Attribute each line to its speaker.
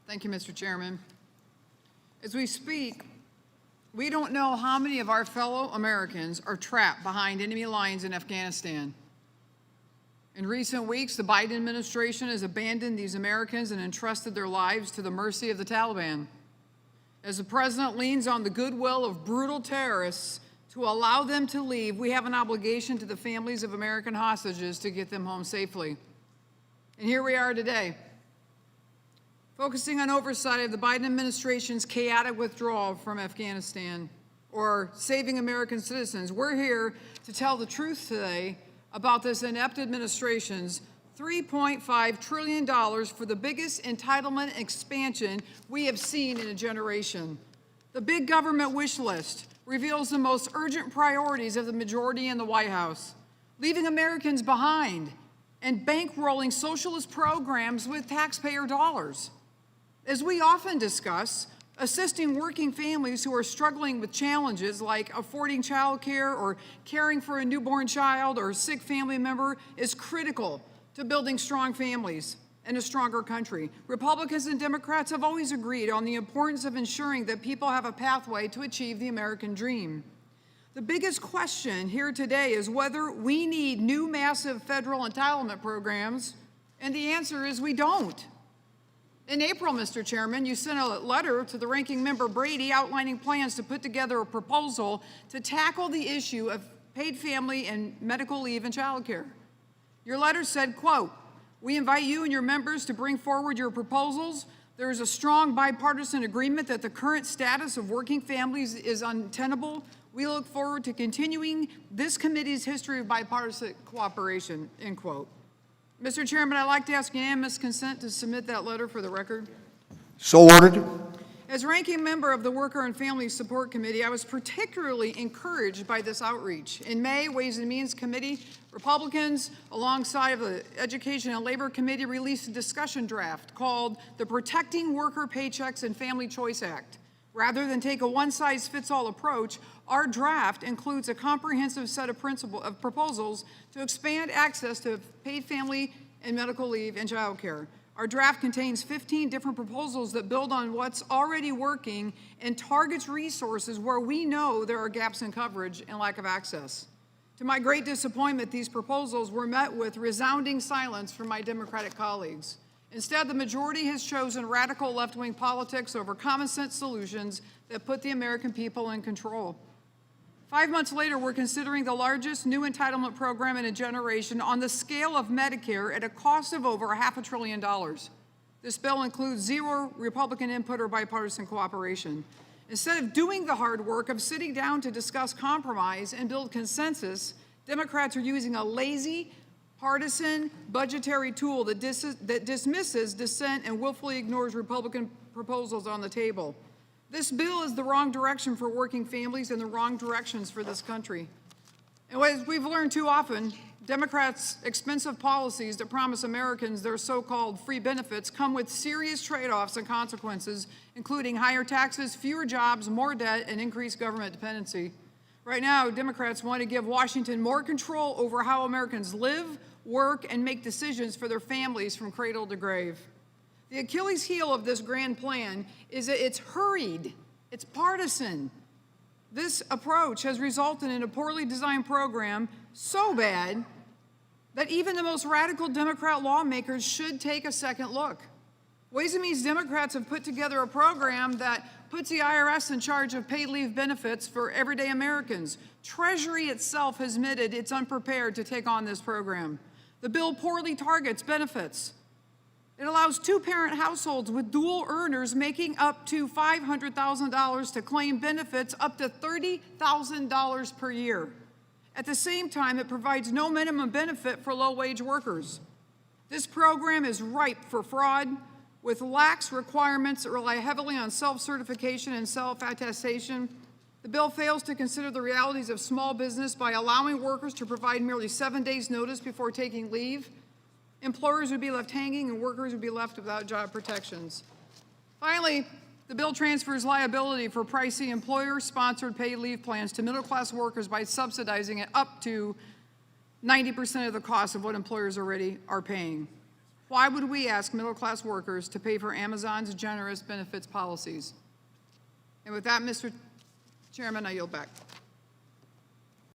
Speaker 1: Thank you, Mr. Chairman. As we speak, we don't know how many of our fellow Americans are trapped behind enemy lines in Afghanistan. In recent weeks, the Biden administration has abandoned these Americans and entrusted their lives to the mercy of the Taliban. As the president leans on the goodwill of brutal terrorists to allow them to leave, we have an obligation to the families of American hostages to get them home safely. And here we are today, focusing on oversight of the Biden administration's chaotic withdrawal from Afghanistan or saving American citizens. We're here to tell the truth today about this inept administration's $3.5 trillion for the biggest entitlement expansion we have seen in a generation. The big government wish list reveals the most urgent priorities of the majority in the White House, leaving Americans behind and bankrolling socialist programs with taxpayer dollars. As we often discuss, assisting working families who are struggling with challenges like affording child care or caring for a newborn child or a sick family member is critical to building strong families and a stronger country. Republicans and Democrats have always agreed on the importance of ensuring that people have a pathway to achieve the American dream. The biggest question here today is whether we need new massive federal entitlement programs, and the answer is we don't. In April, Mr. Chairman, you sent a letter to the ranking member Brady outlining plans to put together a proposal to tackle the issue of paid family and medical leave and child care. Your letter said, quote, "We invite you and your members to bring forward your proposals. There is a strong bipartisan agreement that the current status of working families is untenable. We look forward to continuing this committee's history of bipartisan cooperation," end quote. Mr. Chairman, I'd like to ask unanimous consent to submit that letter for the record.
Speaker 2: So ordered.
Speaker 1: As ranking member of the Worker and Family Support Committee, I was particularly encouraged by this outreach. In May, Ways and Means Committee, Republicans, alongside of the Education and Labor Committee, released a discussion draft called the Protecting Worker Paychecks and Family Choice Act. Rather than take a one-size-fits-all approach, our draft includes a comprehensive set of proposals to expand access to paid family and medical leave and child care. Our draft contains 15 different proposals that build on what's already working and targets resources where we know there are gaps in coverage and lack of access. To my great disappointment, these proposals were met with resounding silence from my Democratic colleagues. Instead, the majority has chosen radical left-wing politics over common-sense solutions that put the American people in control. 5 months later, we're considering the largest new entitlement program in a generation on the scale of Medicare at a cost of over $500 billion. This bill includes zero Republican input or bipartisan cooperation. Instead of doing the hard work of sitting down to discuss compromise and build consensus, Democrats are using a lazy, partisan budgetary tool that dismisses dissent and willfully ignores Republican proposals on the table. This bill is the wrong direction for working families and the wrong directions for this country. And as we've learned too often, Democrats' expensive policies that promise Americans their so-called free benefits come with serious trade-offs and consequences, including higher taxes, fewer jobs, more debt, and increased government dependency. Right now, Democrats want to give Washington more control over how Americans live, work, and make decisions for their families from cradle to grave. The Achilles heel of this grand plan is that it's hurried, it's partisan. This approach has resulted in a poorly designed program so bad that even the most radical Democrat lawmakers should take a second look. Ways and Means Democrats have put together a program that puts the IRS in charge of paid leave benefits for everyday Americans. Treasury itself has admitted it's unprepared to take on this program. The bill poorly targets benefits. It allows two-parent households with dual earners making up to $500,000 to claim benefits up to $30,000 per year. At the same time, it provides no minimum benefit for low-wage workers. This program is ripe for fraud, with lax requirements that rely heavily on self-certification and self-attestation. The bill fails to consider the realities of small business by allowing workers to provide merely 7 days' notice before taking leave. Employers would be left hanging and workers would be left without job protections. Finally, the bill transfers liability for pricey employer-sponsored paid leave plans to middle-class workers by subsidizing it up to 90% of the cost of what employers already are paying. Why would we ask middle-class workers to pay for Amazon's generous benefits policies? And with that, Mr. Chairman, I yield back.